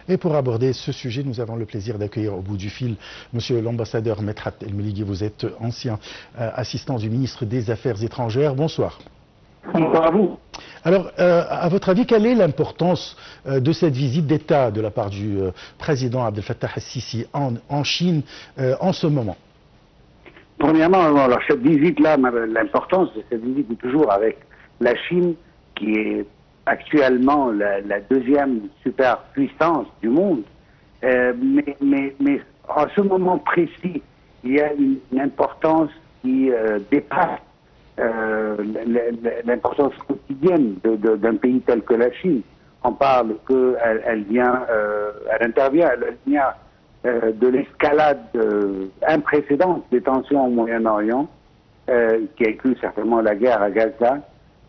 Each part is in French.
Et pour aborder ce sujet, nous avons le plaisir d'accueillir au bout du fil Monsieur l'ambassadeur Medhat El-Meligui. Vous êtes ancien assistant du ministre des Affaires étrangères. Bonsoir. Bonsoir à vous. Alors, à votre avis, quelle est l'importance de cette visite d'État de la part du président Abdel Fattah el-Sisi en Chine en ce moment? Premièrement, alors cette visite-là, l'importance de cette visite est toujours avec la Chine, qui est actuellement la deuxième superpuissance du monde. Mais en ce moment précis, il y a une importance qui dépasse l'importance quotidienne d'un pays tel que la Chine. On parle qu'elle intervient de l'escalade imprécédente des tensions au Moyen-Orient, qui inclut certainement la guerre à Gaza,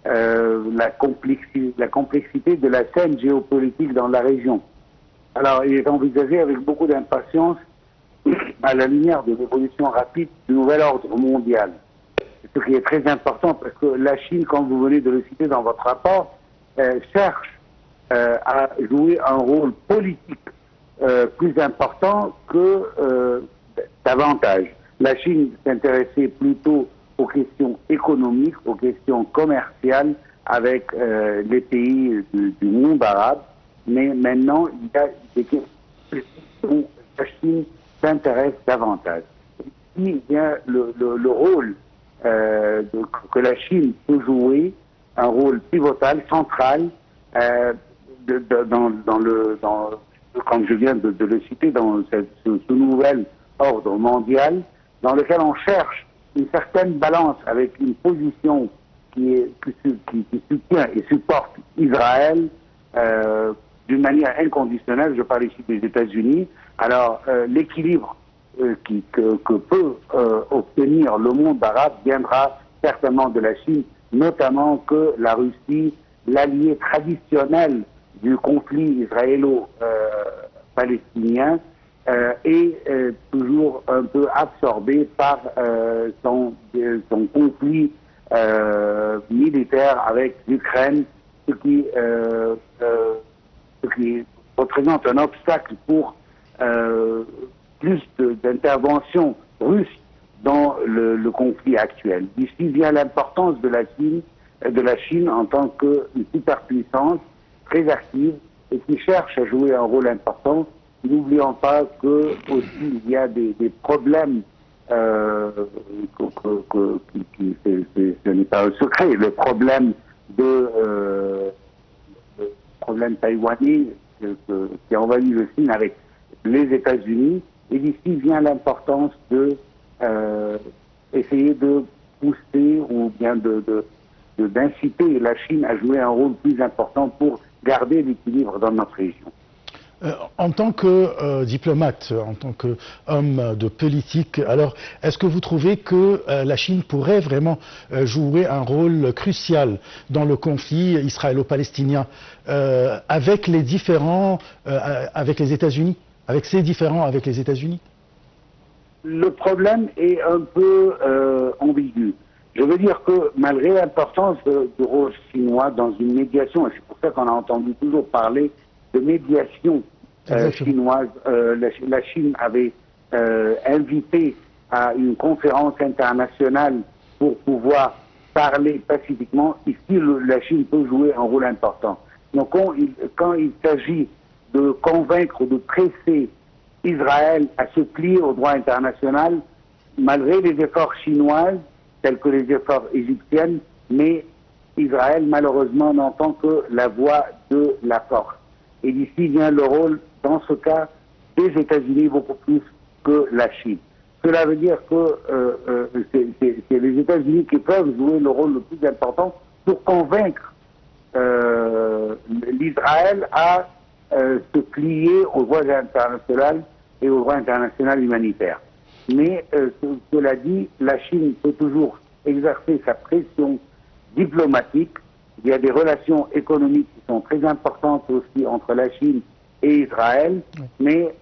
la complexité de la scène géopolitique dans la région. Alors, il est envisagé avec beaucoup d'impatience à la lumière de l'évolution rapide du nouvel ordre mondial. Ce qui est très important parce que la Chine, comme vous venez de le citer dans votre rapport, cherche à jouer un rôle politique plus important que davantage. La Chine s'intéressait plutôt aux questions économiques, aux questions commerciales avec les pays du monde arabe, mais maintenant il y a des questions où la Chine s'intéresse davantage. Il y a le rôle que la Chine peut jouer, un rôle pivotal, central, comme je viens de le citer, dans ce nouvel ordre mondial, dans lequel on cherche une certaine balance avec une position qui soutient et supporte Israël d'une manière inconditionnelle. Je parle ici des États-Unis. Alors, l'équilibre que peut obtenir le monde arabe viendra certainement de la Chine, notamment que la Russie, l'allié traditionnel du conflit israélo-palestinien, est toujours un peu absorbé par son conflit militaire avec l'Ukraine, ce qui représente un obstacle pour plus d'intervention russe dans le conflit actuel. D'ici vient l'importance de la Chine en tant qu'une superpuissance très active et qui cherche à jouer un rôle important. N'oublions pas que aussi il y a des problèmes, ce n'est pas un secret, le problème taïwanais qui a envahi le Chine avec les États-Unis. Et d'ici vient l'importance de essayer de pousser ou bien d'inciter la Chine à jouer un rôle plus important pour garder l'équilibre dans notre région. En tant que diplomate, en tant qu'homme de politique, alors est-ce que vous trouvez que la Chine pourrait vraiment jouer un rôle crucial dans le conflit israélo-palestinien avec les différends avec les États-Unis, avec ces différends avec les États-Unis? Le problème est un peu ambigu. Je veux dire que malgré l'importance du rôle chinois dans une médiation, et c'est pour ça qu'on a entendu toujours parler de médiation chinoise, la Chine avait invité à une conférence internationale pour pouvoir parler pacifiquement. Ici, la Chine peut jouer un rôle important. Donc quand il s'agit de convaincre, de presser Israël à se plier au droit international, malgré les efforts chinois, tels que les efforts égyptiens, mais Israël, malheureusement, n'entend que la voix de la force. Et d'ici vient le rôle, dans ce cas, des États-Unis beaucoup plus que la Chine. Cela veut dire que c'est les États-Unis qui peuvent jouer le rôle le plus important pour convaincre l'Israël à se plier aux droits internationaux et au droit international humanitaire. Mais cela dit, la Chine peut toujours exercer sa pression diplomatique. Il y a des relations économiques qui sont très importantes aussi entre la Chine et Israël, mais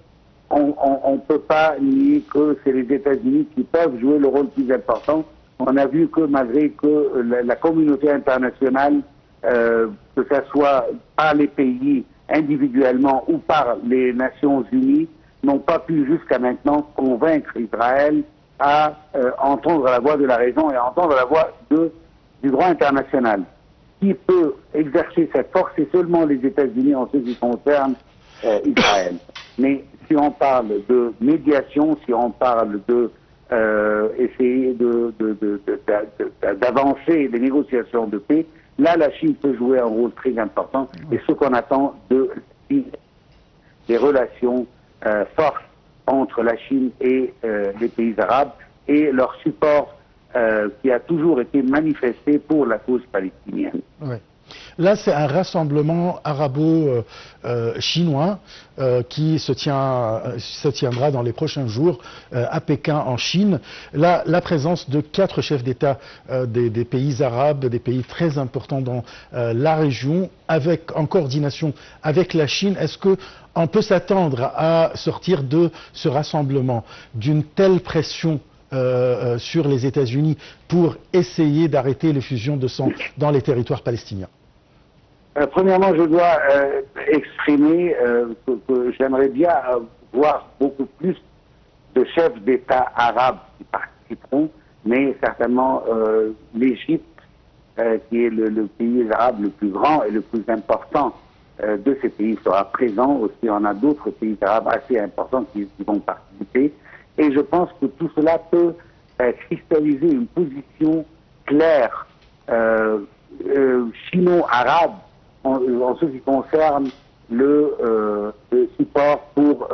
on ne peut pas nier que c'est les États-Unis qui peuvent jouer le rôle plus important. On a vu que malgré que la communauté internationale, que ce soit par les pays individuellement ou par les Nations Unies, n'ont pas pu jusqu'à maintenant convaincre Israël à entendre la voix de la raison et à entendre la voix du droit international. Qui peut exercer cette force, c'est seulement les États-Unis en ce qui concerne Israël. Mais si on parle de médiation, si on parle de essayer d'avancer les négociations de paix, là la Chine peut jouer un rôle très important et ce qu'on attend des relations fortes entre la Chine et les pays arabes et leur support qui a toujours été manifesté pour la cause palestinienne. Ouais. Là, c'est un rassemblement arabo-chinois qui se tiendra dans les prochains jours à Pékin, en Chine. Là, la présence de 4 chefs d'État des pays arabes, des pays très importants dans la région, en coordination avec la Chine. Est-ce qu'on peut s'attendre à sortir de ce rassemblement d'une telle pression sur les États-Unis pour essayer d'arrêter les fusions de sang dans les territoires palestiniens? Premièrement, je dois exprimer que j'aimerais bien voir beaucoup plus de chefs d'État arabes qui participeront, mais certainement l'Égypte, qui est le pays arabe le plus grand et le plus important de ces pays, sera présent. Aussi, on a d'autres pays arabes assez importants qui vont participer. Et je pense que tout cela peut cristalliser une position claire chino-arabe en ce qui concerne le support pour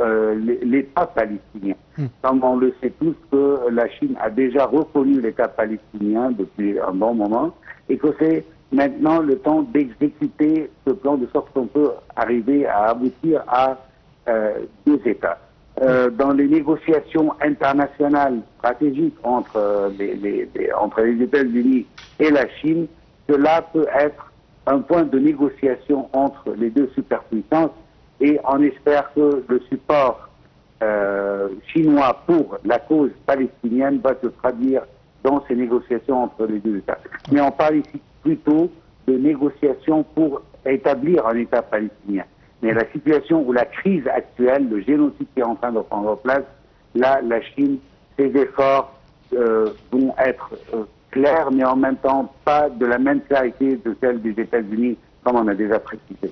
l'État palestinien. Comme on le sait tous que la Chine a déjà reconnu l'État palestinien depuis un bon moment et que c'est maintenant le temps d'exécuter ce plan de sorte qu'on peut arriver à aboutir à 2 États. Dans les négociations internationales stratégiques entre les États-Unis et la Chine, cela peut être un point de négociation entre les 2 superpuissances et on espère que le support chinois pour la cause palestinienne va se traduire dans ces négociations entre les 2 États. Mais on parle ici plutôt de négociations pour établir un État palestinien. Mais la situation ou la crise actuelle, le génocide qui est en train de prendre place, là, la Chine, ses efforts vont être clairs, mais en même temps pas de la même clarité que celle des États-Unis, comme on a déjà précisé.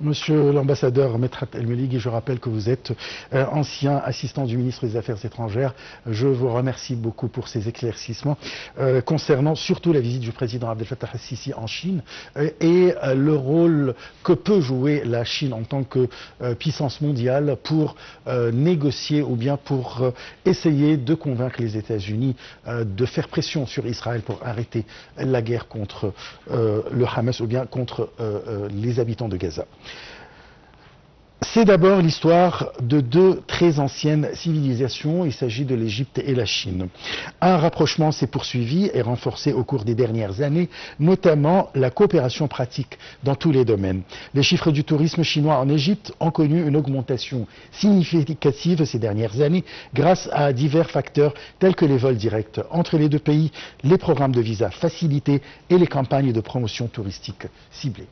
Monsieur l'ambassadeur Medhat El-Melighi, je rappelle que vous êtes ancien assistant du ministre des Affaires étrangères. Je vous remercie beaucoup pour ces éclaircissements concernant surtout la visite du président Abdel Fattah el-Sisi en Chine et le rôle que peut jouer la Chine en tant que puissance mondiale pour négocier ou bien pour essayer de convaincre les États-Unis de faire pression sur Israël pour arrêter la guerre contre le Hamas ou bien contre les habitants de Gaza. C'est d'abord l'histoire de 2 très anciennes civilisations. Il s'agit de l'Égypte et la Chine. Un rapprochement s'est poursuivi et renforcé au cours des dernières années, notamment la coopération pratique dans tous les domaines. Les chiffres du tourisme chinois en Égypte ont connu une augmentation significative ces dernières années grâce à divers facteurs tels que les vols directs entre les 2 pays, les programmes de visa facilités et les campagnes de promotion touristique ciblées.